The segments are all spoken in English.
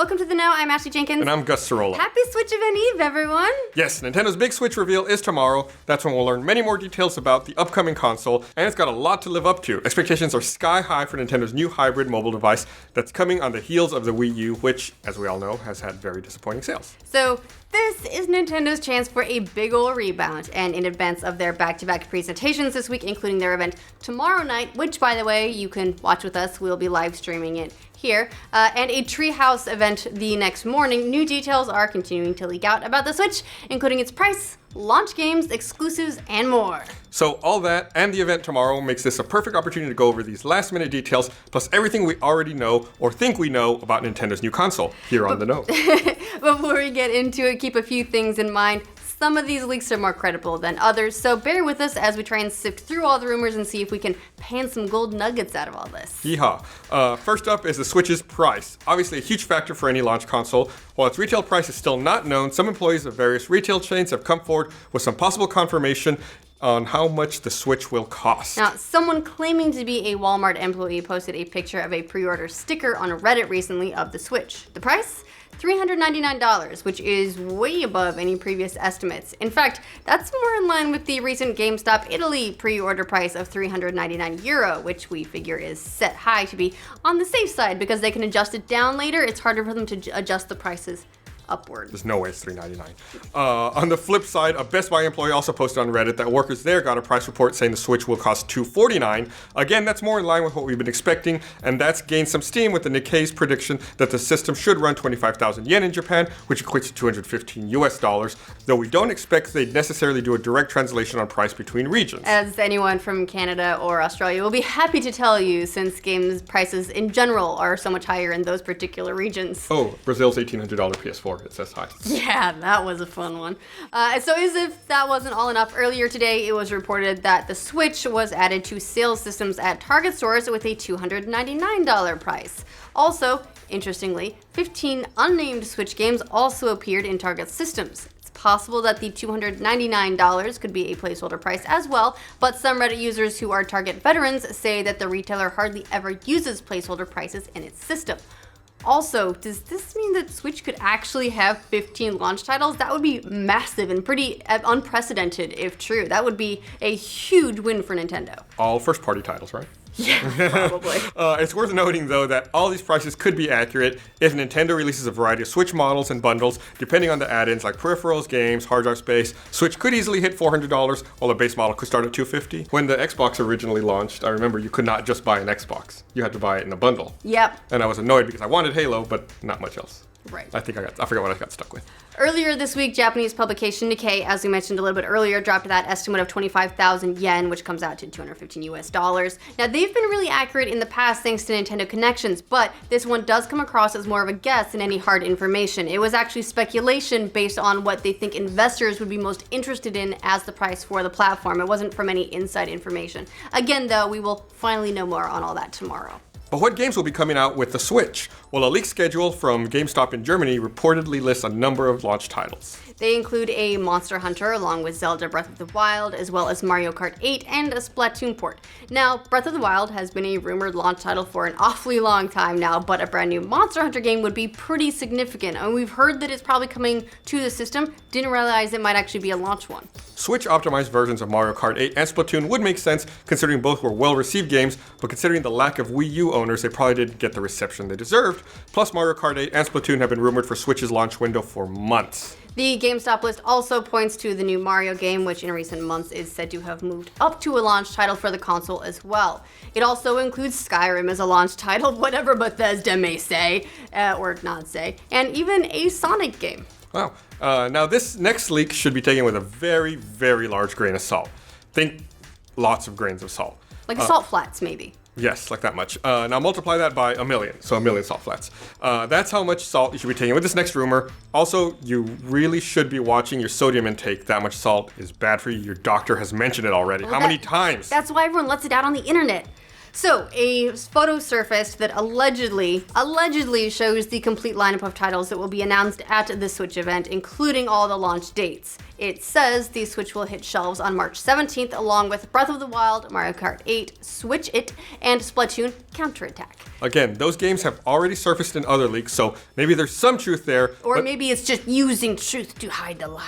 Welcome to The Know. I'm Ashley Jenkins. And I'm Gus Sorola. Happy Switch Event Eve, everyone. Yes, Nintendo's big Switch reveal is tomorrow. That's when we'll learn many more details about the upcoming console, and it's got a lot to live up to. Expectations are sky high for Nintendo's new hybrid mobile device that's coming on the heels of the Wii U, which, as we all know, has had very disappointing sales. So this is Nintendo's chance for a big ol' rebound, and in advance of their back-to-back presentations this week, including their event tomorrow night, which, by the way, you can watch with us. We'll be live streaming it here, and a Treehouse event the next morning. New details are continuing to leak out about the Switch, including its price, launch games, exclusives, and more. So all that and the event tomorrow makes this a perfect opportunity to go over these last-minute details, plus everything we already know or think we know about Nintendo's new console here on The Know. Before we get into it, keep a few things in mind. Some of these leaks are more credible than others, so bear with us as we try and sift through all the rumors and see if we can pan some gold nuggets out of all this. Yeehaw. First up is the Switch's price. Obviously a huge factor for any launch console. While its retail price is still not known, some employees of various retail chains have come forward with some possible confirmation on how much the Switch will cost. Now, someone claiming to be a Walmart employee posted a picture of a pre-order sticker on Reddit recently of the Switch. The price? $399, which is way above any previous estimates. In fact, that's more in line with the recent GameStop Italy pre-order price of €399, which we figure is set high to be on the safe side because they can adjust it down later. It's harder for them to adjust the prices upward. There's no way it's $399. On the flip side, a Best Buy employee also posted on Reddit that workers there got a price report saying the Switch will cost $249. Again, that's more in line with what we've been expecting, and that's gained some steam with the Nikkei's prediction that the system should run 25,000 yen in Japan, which equates to $215, though we don't expect they'd necessarily do a direct translation on price between regions. As anyone from Canada or Australia will be happy to tell you, since games prices in general are so much higher in those particular regions. Oh, Brazil's $1,800 PS4. It says high. Yeah, that was a fun one. So as if that wasn't all enough, earlier today it was reported that the Switch was added to sales systems at Target stores with a $299 price. Also, interestingly, 15 unnamed Switch games also appeared in Target systems. It's possible that the $299 could be a placeholder price as well, but some Reddit users who are Target veterans say that the retailer hardly ever uses placeholder prices in its system. Also, does this mean that Switch could actually have 15 launch titles? That would be massive and pretty unprecedented if true. That would be a huge win for Nintendo. All first-party titles, right? Yeah, probably. It's worth noting, though, that all these prices could be accurate if Nintendo releases a variety of Switch models and bundles, depending on the add-ins like peripherals, games, hard drive space. Switch could easily hit $400, while the base model could start at $250. When the Xbox originally launched, I remember you could not just buy an Xbox. You had to buy it in a bundle. Yep. And I was annoyed because I wanted Halo, but not much else. Right. I forgot what I got stuck with. Earlier this week, Japanese publication Nikkei, as we mentioned a little bit earlier, dropped that estimate of 25,000 yen, which comes out to $215. Now, they've been really accurate in the past thanks to Nintendo connections, but this one does come across as more of a guess than any hard information. It was actually speculation based on what they think investors would be most interested in as the price for the platform. It wasn't from any inside information. Again, though, we will finally know more on all that tomorrow. But what games will be coming out with the Switch? Well, a leaked schedule from GameStop in Germany reportedly lists a number of launch titles. They include a Monster Hunter along with Zelda Breath of the Wild, as well as Mario Kart 8 and a Splatoon port. Now, Breath of the Wild has been a rumored launch title for an awfully long time now, but a brand new Monster Hunter game would be pretty significant, and we've heard that it's probably coming to the system. Didn't realize it might actually be a launch one. Switch-optimized versions of Mario Kart 8 and Splatoon would make sense, considering both were well-received games, but considering the lack of Wii U owners, they probably didn't get the reception they deserved. Plus, Mario Kart 8 and Splatoon have been rumored for Switch's launch window for months. The GameStop list also points to the new Mario game, which in recent months is said to have moved up to a launch title for the console as well. It also includes Skyrim as a launch title, whatever Bethesda may say, or not say, and even a Sonic game. Wow. Now, this next leak should be taken with a very, very large grain of salt. Think lots of grains of salt. Like salt flats, maybe. Yes, like that much. Now multiply that by a million, so a million salt flats. That's how much salt you should be taking with this next rumor. Also, you really should be watching your sodium intake. That much salt is bad for you. Your doctor has mentioned it already. How many times? That's why everyone lets it out on the internet. So, a photo surfaced that allegedly shows the complete lineup of titles that will be announced at the Switch event, including all the launch dates. It says the Switch will hit shelves on March 17th, along with Breath of the Wild, Mario Kart 8, Switch It, and Splatoon Counterattack. Again, those games have already surfaced in other leaks, so maybe there's some truth there. Or maybe it's just using truth to hide the lies.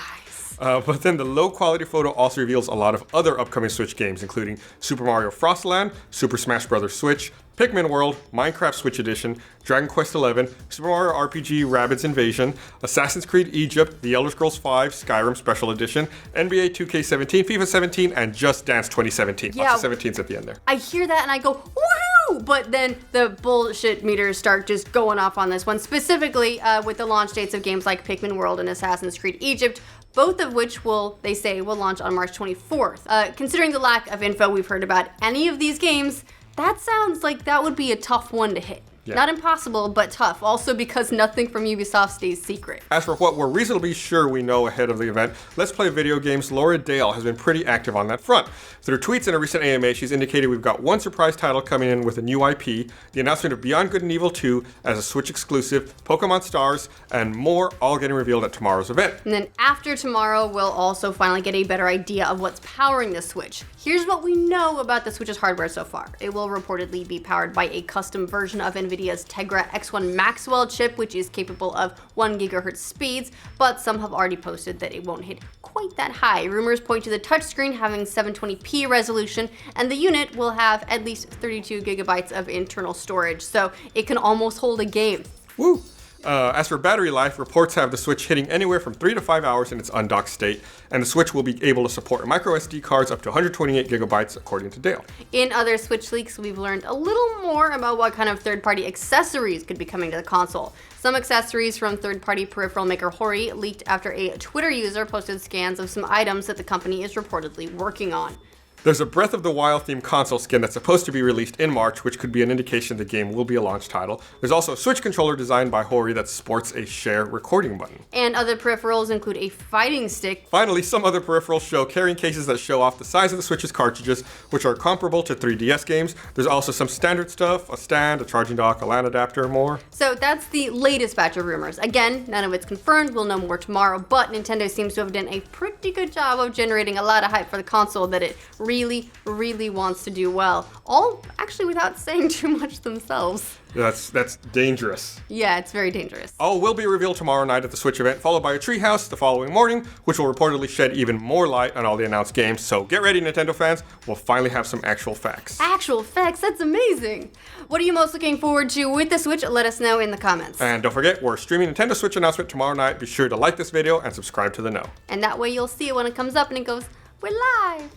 But then the low-quality photo also reveals a lot of other upcoming Switch games, including Super Mario Frostland, Super Smash Bros. Switch, Pikmin World, Minecraft Switch Edition, Dragon Quest XI, Super Mario RPG Rabbids Invasion, Assassin's Creed Egypt, The Elder Scrolls V, Skyrim Special Edition, NBA 2K17, FIFA 17, and Just Dance 2017. Yeah, Lots of 17s at the end there. I hear that and I go, woohoo! But then the bullshit meters start just going off on this one, specifically with the launch dates of games like Pikmin World and Assassin's Creed Egypt, both of which they say will launch on March 24th. Considering the lack of info we've heard about any of these games, that sounds like that would be a tough one to hit. Yeah. Not impossible, but tough. Also because nothing from Ubisoft stays secret. As for what we're reasonably sure we know ahead of the event, Let's Play Video Games Laura Dale has been pretty active on that front. Through tweets and a recent AMA, she's indicated we've got one surprise title coming in with a new IP, the announcement of Beyond Good and Evil 2 as a Switch exclusive, Pokemon Stars, and more, all getting revealed at tomorrow's event. And then after tomorrow, we'll also finally get a better idea of what's powering the Switch. Here's what we know about the Switch's hardware so far. It will reportedly be powered by a custom version of NVIDIA's Tegra X1 Maxwell chip, which is capable of 1 GHz speeds, but some have already posted that it won't hit quite that high. Rumors point to the touchscreen having 720p resolution, and the unit will have at least 32 gigabytes of internal storage, so it can almost hold a game. Woo! As for battery life, reports have the Switch hitting anywhere from 3 to 5 hours in its undocked state, and the Switch will be able to support micro SD cards up to 128 gigabytes, according to Dale. In other Switch leaks, we've learned a little more about what kind of third-party accessories could be coming to the console. Some accessories from third-party peripheral maker Hori leaked after a Twitter user posted scans of some items that the company is reportedly working on. There's a Breath of the Wild themed console skin that's supposed to be released in March, which could be an indication the game will be a launch title. There's also a Switch controller designed by Hori that sports a share recording button. And other peripherals include a fighting stick. Finally, some other peripherals show carrying cases that show off the size of the Switch's cartridges, which are comparable to 3DS games. There's also some standard stuff, a stand, a charging dock, a LAN adapter, and more. So that's the latest batch of rumors. Again, none of it's confirmed, we'll know more tomorrow, but Nintendo seems to have done a pretty good job of generating a lot of hype for the console that it really wants to do well. All actually without saying too much themselves. That's dangerous. Yeah, it's very dangerous. All will be revealed tomorrow night at the Switch event, followed by a treehouse the following morning, which will reportedly shed even more light on all the announced games. So get ready, Nintendo fans. We'll finally have some actual facts. Actual facts? That's amazing. What are you most looking forward to with the Switch? Let us know in the comments. And don't forget, we're streaming Nintendo Switch announcement tomorrow night. Be sure to like this video and subscribe to the Know. And that way you'll see it when it comes up and it goes, we're live.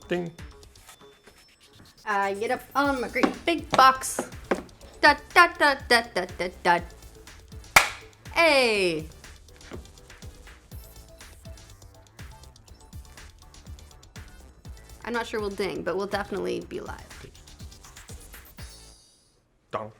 Ding. I get up on my great big box. Da da da da da da da. Hey. I'm not sure we'll ding, but we'll definitely be live. Dong.